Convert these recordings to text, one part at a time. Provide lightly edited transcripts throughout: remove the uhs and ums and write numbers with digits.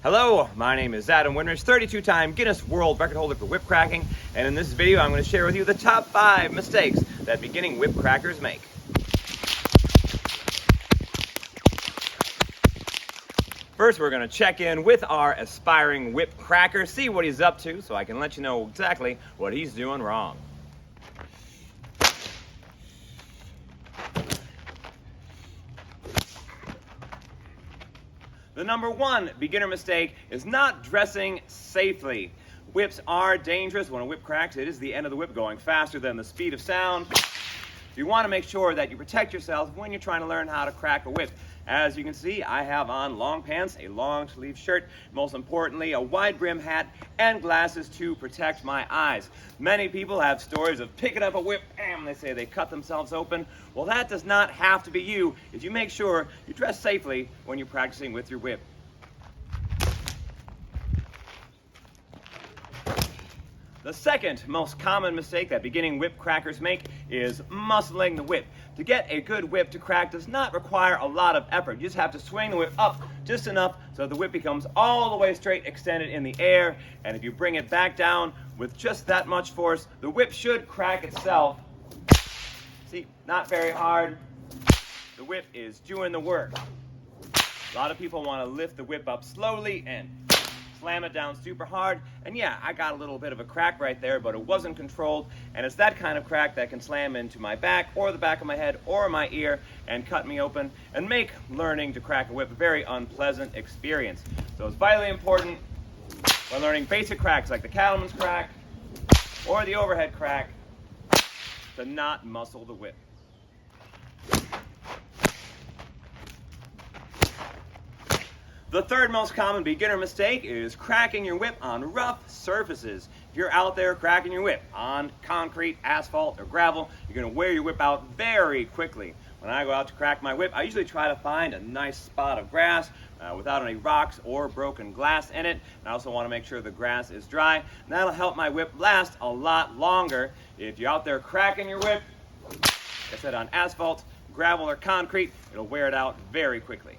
Hello, my name is Adam Winrich, 32-time Guinness World Record holder for whip cracking, and in this video I'm going to share with you the top 5 mistakes that beginning whip crackers make. First, we're going to check in with our aspiring whip cracker, see what he's up to, so I can let you know exactly what he's doing wrong. The number 1 beginner mistake is not dressing safely. Whips are dangerous. When a whip cracks, it is the end of the whip going faster than the speed of sound. You want to make sure that you protect yourself when you're trying to learn how to crack a whip. As you can see, I have on long pants, a long sleeve shirt, most importantly, a wide brim hat, and glasses to protect my eyes. Many people have stories of picking up a whip, and they say they cut themselves open. Well, that does not have to be you if you make sure you dress safely when you're practicing with your whip. The second most common mistake that beginning whip crackers make is muscling the whip. To get a good whip to crack does not require a lot of effort. You just have to swing the whip up just enough so the whip becomes all the way straight, extended in the air. And if you bring it back down with just that much force, the whip should crack itself. See, not very hard. The whip is doing the work. A lot of people want to lift the whip up slowly and slam it down super hard, and yeah, I got a little bit of a crack right there, but it wasn't controlled, and it's that kind of crack that can slam into my back or the back of my head or my ear and cut me open and make learning to crack a whip a very unpleasant experience. So it's vitally important when learning basic cracks like the cattleman's crack or the overhead crack to not muscle the whip. The third most common beginner mistake is cracking your whip on rough surfaces. If you're out there cracking your whip on concrete, asphalt, or gravel, you're going to wear your whip out very quickly. When I go out to crack my whip, I usually try to find a nice spot of grass without any rocks or broken glass in it. And I also want to make sure the grass is dry. And that'll help my whip last a lot longer. If you're out there cracking your whip, like I said, on asphalt, gravel, or concrete, it'll wear it out very quickly.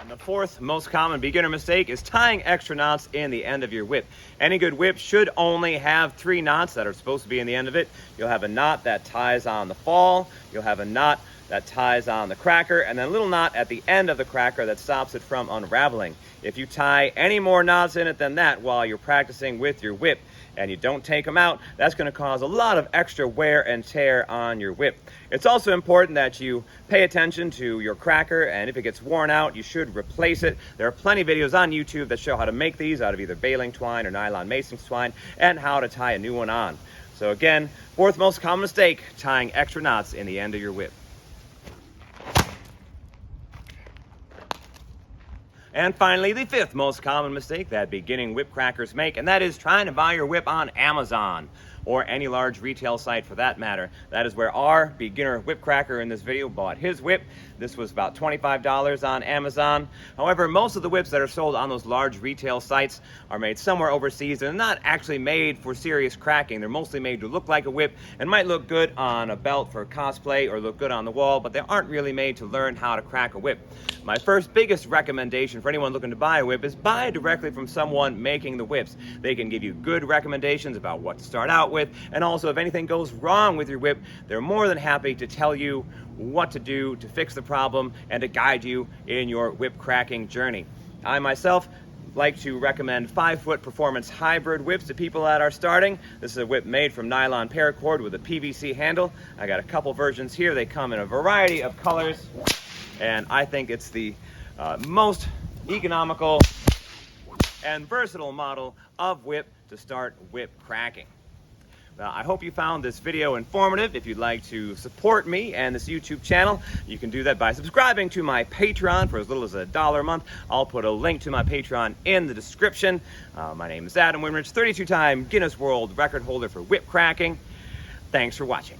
The fourth most common beginner mistake is tying extra knots in the end of your whip. Any good whip should only have 3 knots that are supposed to be in the end of it. You'll have a knot that ties on the fall, you'll have a knot that ties on the cracker, and then a little knot at the end of the cracker that stops it from unraveling. If you tie any more knots in it than that while you're practicing with your whip and you don't take them out, that's going to cause a lot of extra wear and tear on your whip. It's also important that you pay attention to your cracker, and if it gets worn out, you should replace it. There are plenty of videos on YouTube that show how to make these out of either baling twine or nylon mason's twine and how to tie a new one on. So again, fourth most common mistake, tying extra knots in the end of your whip. And finally, the fifth most common mistake that beginning whip crackers make, and that is trying to buy your whip on Amazon or any large retail site for that matter. That is where our beginner whip cracker in this video bought his whip. This was about $25 on Amazon. However, most of the whips that are sold on those large retail sites are made somewhere overseas. They're not actually made for serious cracking. They're mostly made to look like a whip and might look good on a belt for cosplay or look good on the wall, but they aren't really made to learn how to crack a whip. My first biggest recommendation for anyone looking to buy a whip is buy directly from someone making the whips. They can give you good recommendations about what to start out with, and also if anything goes wrong with your whip, they're more than happy to tell you what to do to fix the problem and to guide you in your whip cracking journey. I myself like to recommend 5-foot performance hybrid whips to people that are starting. This is a whip made from nylon paracord with a PVC handle. I got a couple versions here. They come in a variety of colors, and I think it's the most economical and versatile model of whip to start whip cracking. I hope you found this video informative. If you'd like to support me and this YouTube channel, you can do that by subscribing to my Patreon for as little as $1 a month. I'll put a link to my Patreon in the description. My name is Adam Winrich, 32-time Guinness World Record holder for whip cracking. Thanks for watching.